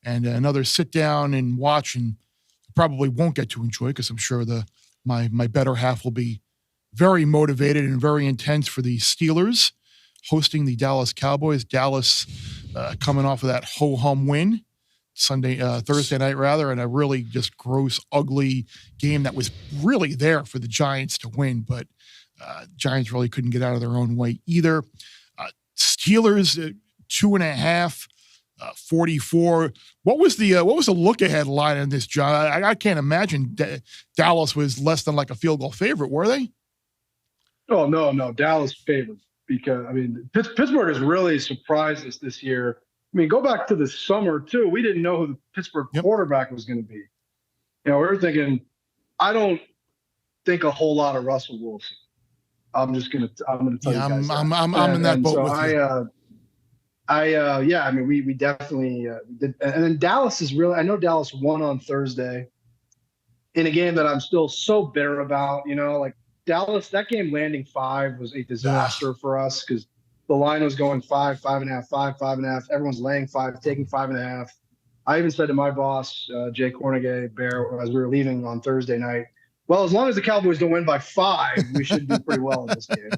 and another sit down and watch, and probably won't get to enjoy because I'm sure my better half will be very motivated and very intense for the Steelers hosting the Dallas Cowboys. Dallas coming off of that ho-hum win Thursday night rather, and a really just gross, ugly game that was really there for the Giants to win, but Giants really couldn't get out of their own way either. Steelers 2.5, 44. What was the look ahead line on this, John? I can't imagine Dallas was less than like a field goal favorite, were they? Oh no, Dallas favored, because Pittsburgh has really surprised us this year. I mean, go back to the summer too. We didn't know who the Pittsburgh quarterback was going to be. We were thinking, I don't think a whole lot of Russell Wilson. I'm going to tell you guys. I'm in that boat with you. We definitely did. And then Dallas is really, I know Dallas won on Thursday in a game that I'm still so bitter about, like Dallas, that game landing 5 was a disaster for us because the line was going 5, 5.5, 5, 5.5. Everyone's laying 5, taking 5.5. I even said to my boss, Jay Cornegay, Bear, as we were leaving on Thursday night, well, as long as the Cowboys don't win by 5, we should do pretty well in this game.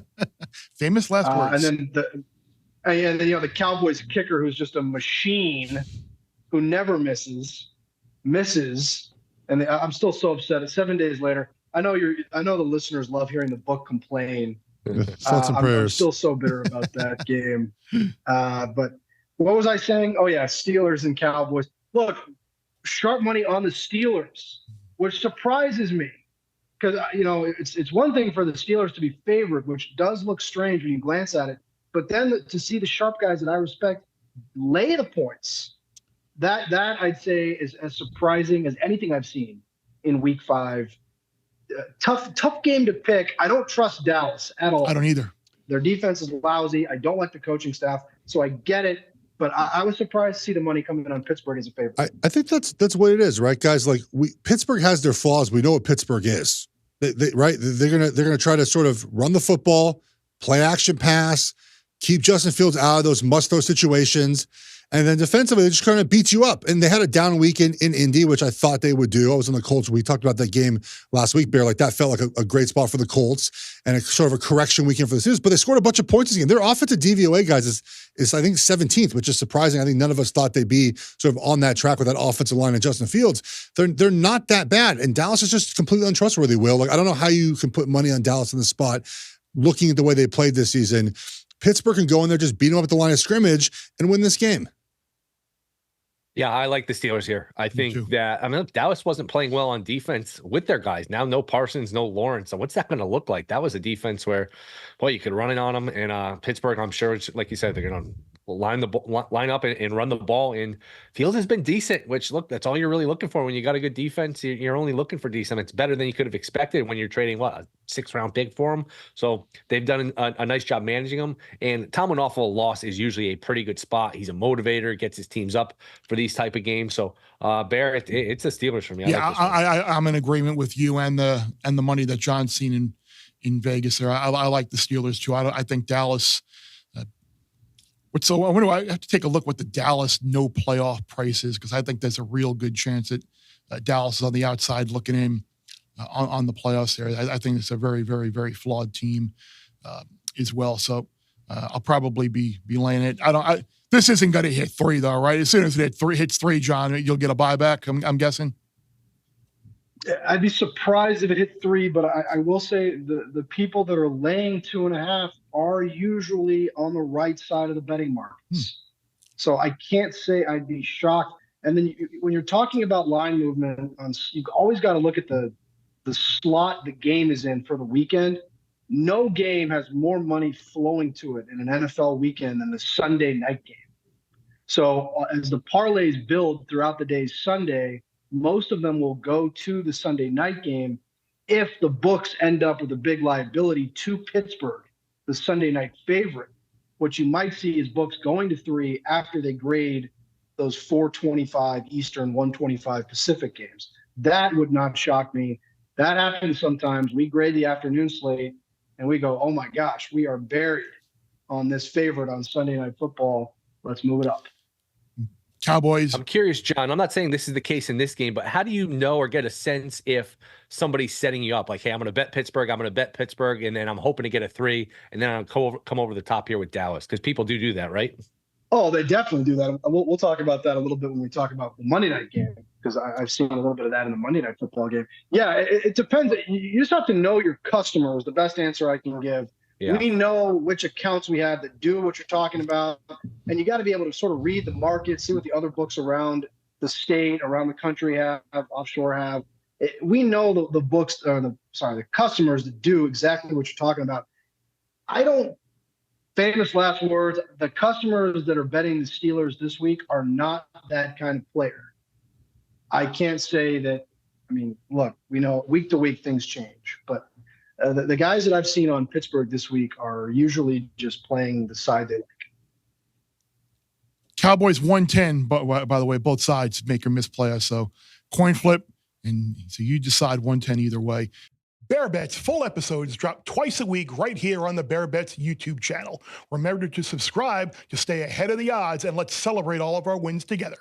Famous last words. And then the Cowboys kicker, who's just a machine, who never misses. And I'm still so upset. 7 days later, I know the listeners love hearing the book complain. Thoughts and prayers. I'm still so bitter about that game. But what was I saying? Oh yeah, Steelers and Cowboys. Look, sharp money on the Steelers, which surprises me. Because, it's one thing for the Steelers to be favored, which does look strange when you glance at it. But then to see the sharp guys that I respect lay the points, that I'd say is as surprising as anything I've seen in Week 5. Tough game to pick. I don't trust Dallas at all. I don't either. Their defense is lousy. I don't like the coaching staff, so I get it. But I was surprised to see the money coming in on Pittsburgh as a favorite. I think that's what it is, right, guys? Like Pittsburgh has their flaws. We know what Pittsburgh is. Right? They're gonna try to sort of run the football, play action pass, keep Justin Fields out of those must-throw situations, and then defensively they just kind of beat you up. And they had a down week in Indy, which I thought they would do. I was on the Colts. We talked about that game last week, Bear. Like that felt like a great spot for the Colts and a sort of a correction weekend for the Steelers. But they scored a bunch of points this game. Their offensive DVOA, guys, is I think 17th, which is surprising. I think none of us thought they'd be sort of on that track with that offensive line and Justin Fields. They're not that bad, and Dallas is just completely untrustworthy. Will, like I don't know how you can put money on Dallas in the spot, looking at the way they played this season. Pittsburgh can go in there, just beat them up at the line of scrimmage and win this game. Yeah, I like the Steelers here. I think that, Dallas wasn't playing well on defense with their guys. Now, no Parsons, no Lawrence. So what's that going to look like? That was a defense where, boy, you could run it on them. And Pittsburgh, I'm sure, like you said, they're going to line up and run the ball. And Fields has been decent, which, look, that's all you're really looking for. When you got a good defense, you're only looking for decent. It's better than you could have expected when you're trading, a 6th-round pick for him. So they've done a nice job managing him. And Tomlin off of a loss is usually a pretty good spot. He's a motivator, gets his teams up for these type of games. So Bear, it's the Steelers for me. I'm in agreement with you and the money that John's seen in Vegas there. I like the Steelers too. I think Dallas. So I have to take a look what the Dallas no playoff price is, because I think there's a real good chance that Dallas is on the outside looking in on the playoffs there. I think it's a very, very, very flawed team as well. So I'll probably be laying it. This isn't going to hit 3 though, right? As soon as it hits 3, John, you'll get a buyback, I'm guessing. I'd be surprised if it hit 3, but I will say the people that are laying 2.5 are usually on the right side of the betting markets. So I can't say I'd be shocked. And then when you're talking about line movement, you've always got to look at the slot the game is in for the weekend. No game has more money flowing to it in an NFL weekend than the Sunday night game. So as the parlays build throughout the day's Sunday, most of them will go to the Sunday night game if the books end up with a big liability to Pittsburgh, the Sunday night favorite. What you might see is books going to 3 after they grade those 4:25 Eastern, 1:25 Pacific games. That would not shock me. That happens sometimes. We grade the afternoon slate and we go, oh my gosh, we are buried on this favorite on Sunday Night Football. Let's move it up. Cowboys. I'm curious, John. I'm not saying this is the case in this game, but how do you know or get a sense if somebody's setting you up? Like, hey, I'm going to bet Pittsburgh. I'm going to bet Pittsburgh, and then I'm hoping to get a 3, and then I'll come over the top here with Dallas, because people do that, right? Oh, they definitely do that. We'll talk about that a little bit when we talk about the Monday night game, because I've seen a little bit of that in the Monday night football game. Yeah, it depends. You just have to know your customers. The best answer I can give. Yeah. We know which accounts we have that do what you're talking about, and you got to be able to sort of read the market, see what the other books around the state, around the country have, offshore have. We know the books, or the customers that do exactly what you're talking about. Famous last words, the customers that are betting the Steelers this week are not that kind of player. I can't say that. I mean, look, we know week to week things change, but the guys that I've seen on Pittsburgh this week are usually just playing the side they like. Cowboys 110, but by the way, both sides make or miss play us. So coin flip, and so you decide 110 either way. Bear Bets full episodes drop twice a week right here on the Bear Bets YouTube channel. Remember to subscribe to stay ahead of the odds, and let's celebrate all of our wins together.